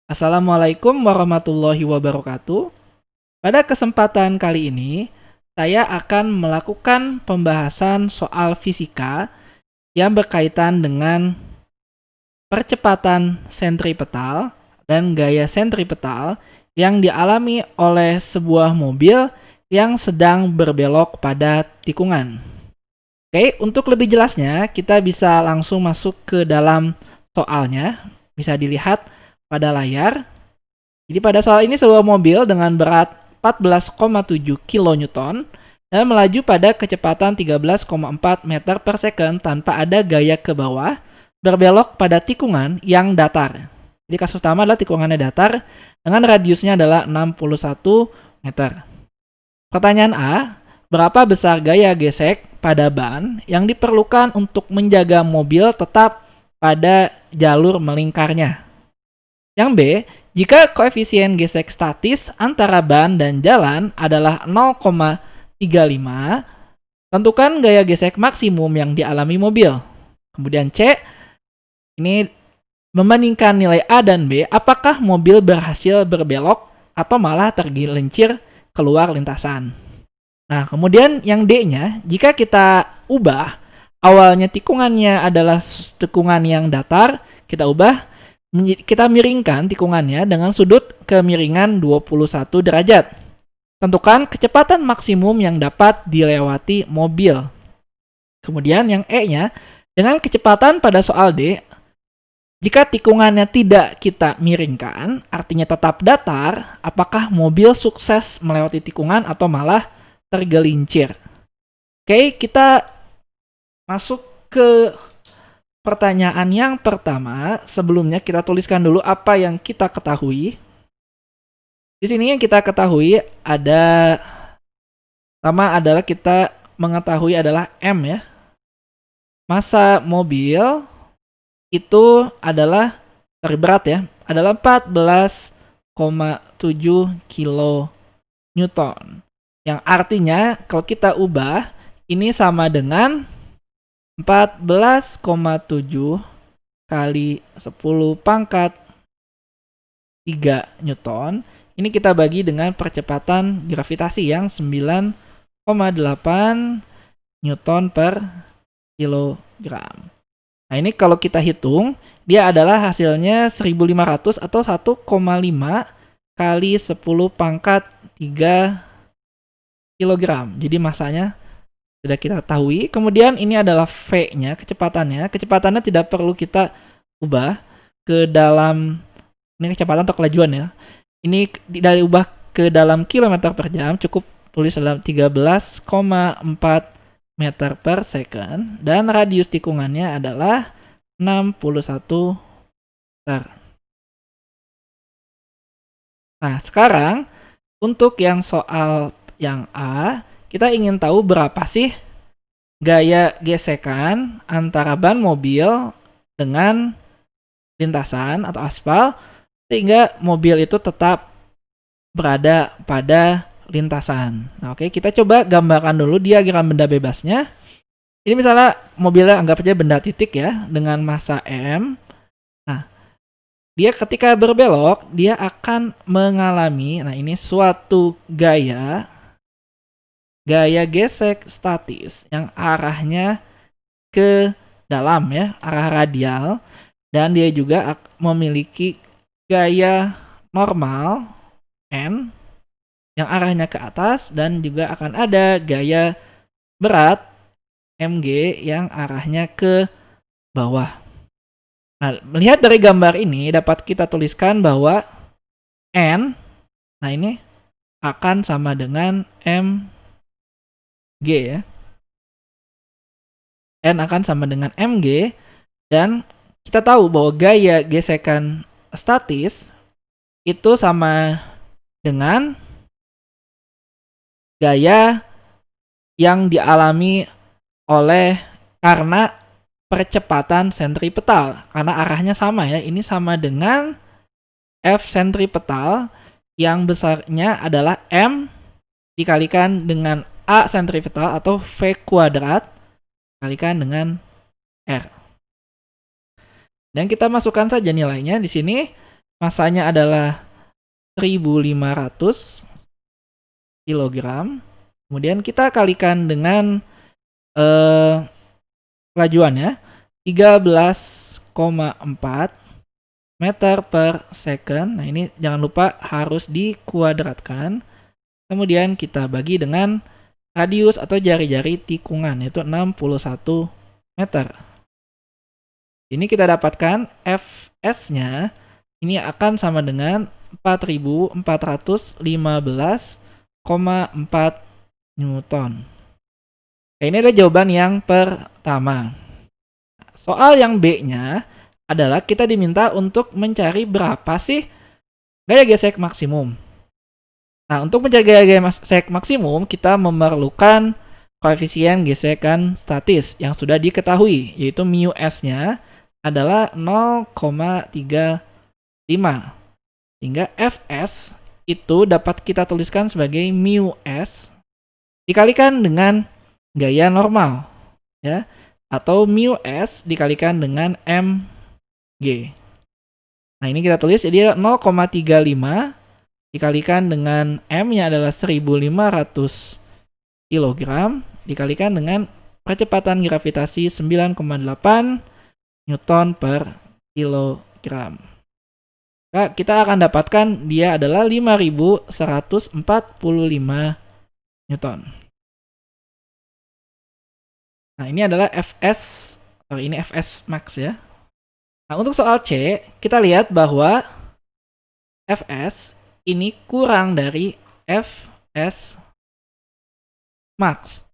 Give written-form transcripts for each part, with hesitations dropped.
Assalamualaikum warahmatullahi wabarakatuh. Pada kesempatan kali ini, saya akan melakukan pembahasan soal fisika yang berkaitan dengan percepatan sentripetal dan gaya sentripetal yang dialami oleh sebuah mobil yang sedang berbelok pada tikungan. Oke, untuk lebih jelasnya, kita bisa langsung masuk ke dalam soalnya. Bisa dilihat pada layar. Jadi pada soal ini sebuah mobil dengan berat 14,7 kN dan melaju pada kecepatan 13,4 meter per second tanpa ada gaya ke bawah, berbelok pada tikungan yang datar. Jadi kasus utama adalah tikungannya datar dengan radiusnya adalah 61 meter. Pertanyaan A, berapa besar gaya gesek pada ban yang diperlukan untuk menjaga mobil tetap pada jalur melingkarnya? Yang B, jika koefisien gesek statis antara ban dan jalan adalah 0,35, tentukan gaya gesek maksimum yang dialami mobil. Kemudian C, ini membandingkan nilai A dan B, apakah mobil berhasil berbelok atau malah tergelincir keluar lintasan. Nah, kemudian yang D-nya, jika kita ubah, awalnya tikungannya adalah tikungan yang datar, kita ubah kita miringkan tikungannya dengan sudut kemiringan 21 derajat. Tentukan kecepatan maksimum yang dapat dilewati mobil. Kemudian yang E-nya, dengan kecepatan pada soal D, jika tikungannya tidak kita miringkan, artinya tetap datar, apakah mobil sukses melewati tikungan atau malah tergelincir? Oke, kita masuk ke pertanyaan yang pertama. Sebelumnya kita tuliskan dulu apa yang kita ketahui. Di sini yang kita ketahui ada pertama adalah kita mengetahui adalah M ya. Massa mobil itu adalah berat ya, adalah 14,7 kN. Yang artinya kalau kita ubah ini sama dengan 14,7 kali 10 pangkat 3 Newton. Ini kita bagi dengan percepatan gravitasi yang 9,8 Newton per kilogram. Nah, ini kalau kita hitung, dia adalah hasilnya 1500 atau 1,5 kali 10 pangkat 3 kilogram. Jadi masanya sudah kita ketahui. Kemudian ini adalah V-nya, kecepatannya. Kecepatannya tidak perlu kita ubah ke dalam, ini kecepatan atau kelajuan ya. Ini dari ubah ke dalam kilometer per jam, cukup tulis dalam 13,4 meter per second. Dan radius tikungannya adalah 61 meter. Nah, sekarang untuk yang soal yang A, kita ingin tahu berapa sih gaya gesekan antara ban mobil dengan lintasan atau aspal sehingga mobil itu tetap berada pada lintasan. Nah, oke, kita coba gambarkan dulu diagram benda bebasnya. Ini misalnya mobilnya anggap aja benda titik ya dengan massa M. Nah, dia ketika berbelok dia akan mengalami, nah ini suatu gaya gesek statis yang arahnya ke dalam ya, arah radial, dan dia juga memiliki gaya normal N yang arahnya ke atas dan juga akan ada gaya berat mg yang arahnya ke bawah. Nah, melihat dari gambar ini dapat kita tuliskan bahwa N, nah ini akan sama dengan m G ya. N akan sama dengan mg, dan kita tahu bahwa gaya gesekan statis itu sama dengan gaya yang dialami oleh karena percepatan sentripetal, karena arahnya sama ya. Ini sama dengan F sentripetal yang besarnya adalah M dikalikan dengan A sentripetal atau V kuadrat kalikan dengan R. Dan kita masukkan saja nilainya di sini. Masanya adalah 1.500 kilogram. Kemudian kita kalikan dengan kelajuannya 13,4 meter per second. Nah, ini jangan lupa harus dikuadratkan. Kemudian kita bagi dengan radius atau jari-jari tikungan, yaitu 61 meter. Ini kita dapatkan Fs-nya ini akan sama dengan 4.415,4 Newton. Nah, ini adalah jawaban yang pertama. Soal yang B-nya adalah kita diminta untuk mencari berapa sih gaya gesek maksimum. Nah, untuk mencari gaya gesek maksimum, kita memerlukan koefisien gesekan statis yang sudah diketahui, yaitu mu s-nya adalah 0,35. Sehingga Fs itu dapat kita tuliskan sebagai mu s dikalikan dengan gaya normal, ya, atau mu s dikalikan dengan mg. Nah, ini kita tulis jadi 0,35 dikalikan dengan M-nya adalah 1.500 kg dikalikan dengan percepatan gravitasi 9,8 Newton per kilogram. Nah, kita akan dapatkan dia adalah 5.145 Newton. Nah, ini adalah Fs, ini Fs max ya. Nah, untuk soal C, kita lihat bahwa Fs ini kurang dari Fs max.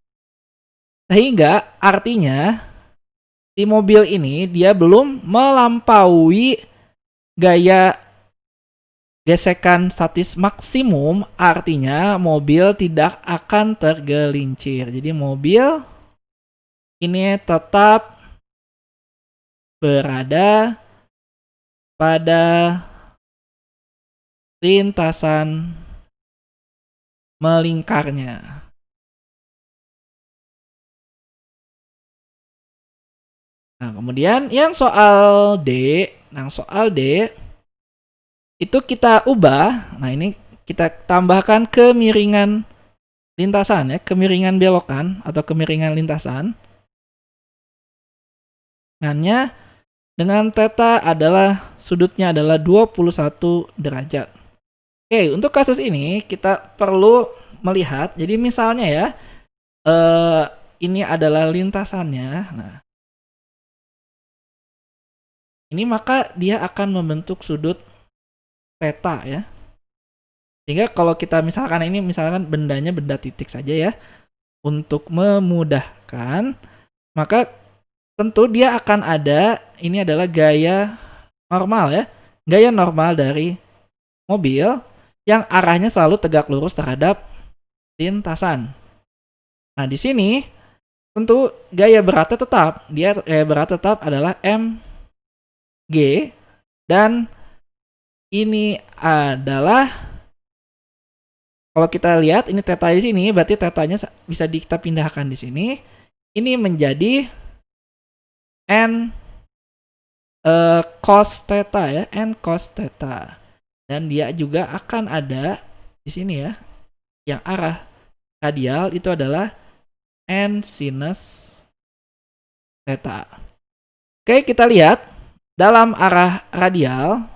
Sehingga artinya si mobil ini dia belum melampaui gaya gesekan statis maksimum, artinya mobil tidak akan tergelincir. Jadi mobil ini tetap berada pada lintasan melingkarnya. Nah, kemudian yang soal D, itu kita ubah. Nah, ini kita tambahkan kemiringan lintasan ya, kemiringan belokan atau kemiringan lintasan. Dengan theta adalah sudutnya adalah 21 derajat. Oke, untuk kasus ini kita perlu melihat. Jadi misalnya ya, ini adalah lintasannya. Nah, ini maka dia akan membentuk sudut theta ya. Sehingga kalau kita misalkan ini misalkan bendanya benda titik saja ya, untuk memudahkan, maka tentu dia akan ada, ini adalah gaya normal ya, gaya normal dari mobil yang arahnya selalu tegak lurus terhadap lintasan. Nah, di sini tentu gaya beratnya tetap, gaya berat tetap adalah mg, dan ini adalah, kalau kita lihat ini theta di sini, berarti thetanya bisa kita pindahkan di sini. Ini menjadi n cos theta ya, n cos theta. Dan dia juga akan ada di sini ya, yang arah radial itu adalah n sinus theta. Oke, kita lihat dalam arah radial,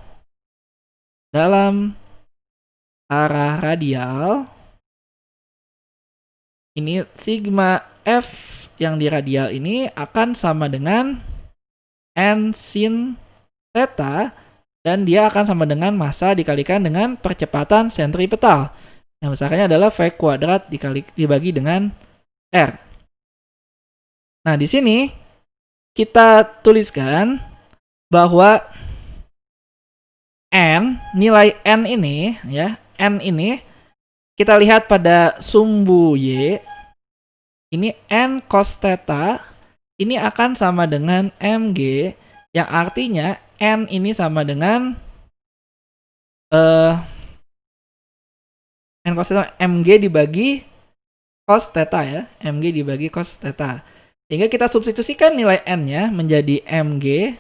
ini sigma f yang di radial ini akan sama dengan n sin theta, dan dia akan sama dengan massa dikalikan dengan percepatan sentripetal. Yang besarnya adalah V kuadrat dibagi dengan R. Nah, di sini kita tuliskan bahwa nilai N ini ya, N ini kita lihat pada sumbu Y, ini N cos theta ini akan sama dengan mg, yang artinya N ini sama dengan N cos theta mg dibagi cos theta ya, mg dibagi cos theta. Sehingga kita substitusikan nilai N-nya menjadi mg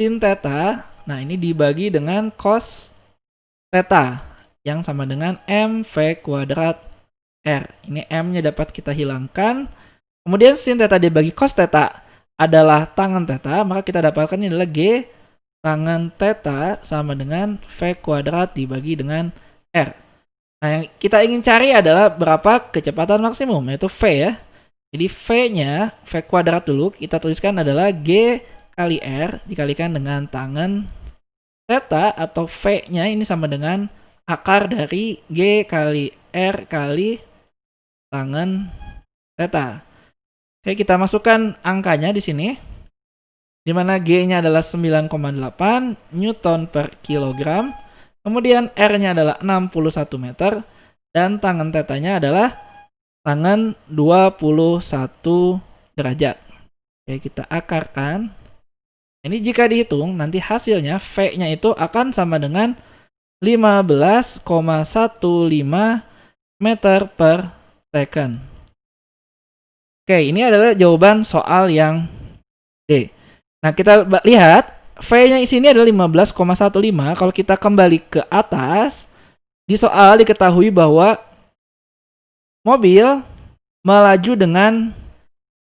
sin theta Nah, ini dibagi dengan cos theta yang sama dengan mv kuadrat R. Ini M-nya dapat kita hilangkan. Kemudian sin theta dibagi cos theta adalah tangen theta, maka kita dapatkan ini adalah G tangen theta sama dengan V kuadrat dibagi dengan R. Nah, yang kita ingin cari adalah berapa kecepatan maksimum, yaitu V ya. Jadi V-nya, V kuadrat dulu, kita tuliskan adalah G kali R dikalikan dengan tangen theta atau V-nya ini sama dengan akar dari G kali R kali tangen theta. Oke, kita masukkan angkanya di sini, di mana G-nya adalah 9,8 Newton per kilogram, kemudian R-nya adalah 61 meter, dan tangen theta-nya adalah tangen 21 derajat. Oke, kita akarkan. Ini jika dihitung, nanti hasilnya V-nya itu akan sama dengan 15,15 meter per second. Oke, ini adalah jawaban soal yang D. Nah, kita lihat V-nya di sini adalah 15,15. Kalau kita kembali ke atas, di soal diketahui bahwa mobil melaju dengan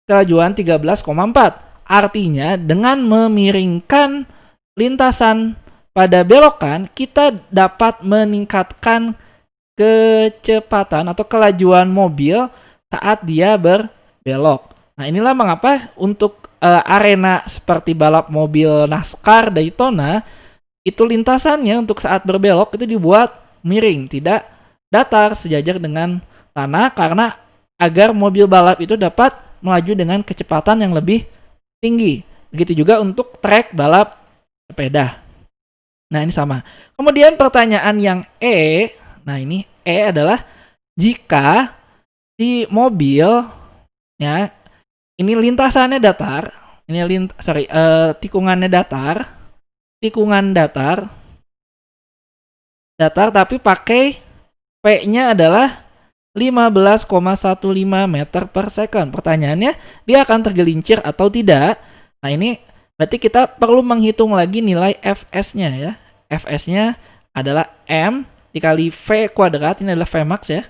kelajuan 13,4. Artinya dengan memiringkan lintasan pada belokan, kita dapat meningkatkan kecepatan atau kelajuan mobil saat dia berbelok. Nah, inilah mengapa untuk arena seperti balap mobil NASCAR Daytona, itu lintasannya untuk saat berbelok itu dibuat miring, tidak datar sejajar dengan tanah, karena agar mobil balap itu dapat melaju dengan kecepatan yang lebih tinggi. Begitu juga untuk trek balap sepeda. Nah, ini sama. Kemudian pertanyaan yang E, nah ini E adalah jika si mobil ya, ini lintasannya datar, ini tikungannya datar tapi pakai P-nya adalah 15,15 meter per second. Pertanyaannya, dia akan tergelincir atau tidak? Nah, ini berarti kita perlu menghitung lagi nilai Fs-nya ya. Fs-nya adalah M dikali V kuadrat, ini adalah Vmax ya.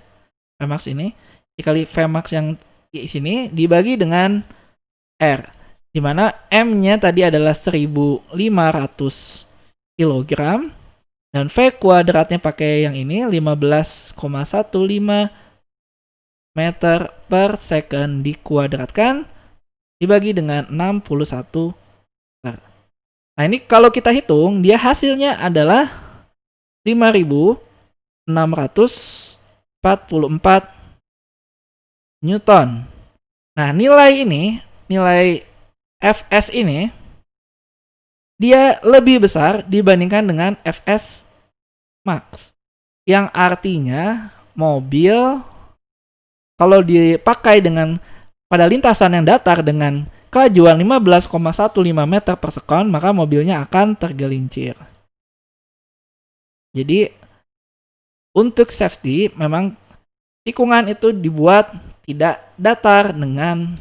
Vmax ini dikali Vmax yang di sini dibagi dengan R, di mana M-nya tadi adalah 1500 kg dan V kuadratnya pakai yang ini 15,15 meter per second dikuadratkan dibagi dengan 61 meter. Nah, ini kalau kita hitung, dia hasilnya adalah 5.644 Newton. Nah, nilai Fs ini, dia lebih besar dibandingkan dengan Fs max. Yang artinya mobil kalau dipakai dengan pada lintasan yang datar dengan kelajuan 15,15 meter per second, maka mobilnya akan tergelincir. Jadi untuk safety memang tikungan itu dibuat tidak datar dengan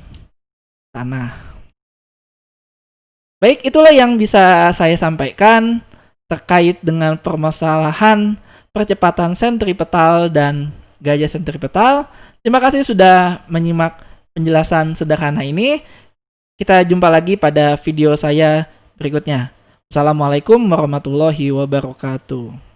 tanah. Baik, itulah yang bisa saya sampaikan terkait dengan permasalahan percepatan sentripetal dan gaya sentripetal. Terima kasih sudah menyimak penjelasan sederhana ini. Kita jumpa lagi pada video saya berikutnya. Assalamualaikum warahmatullahi wabarakatuh.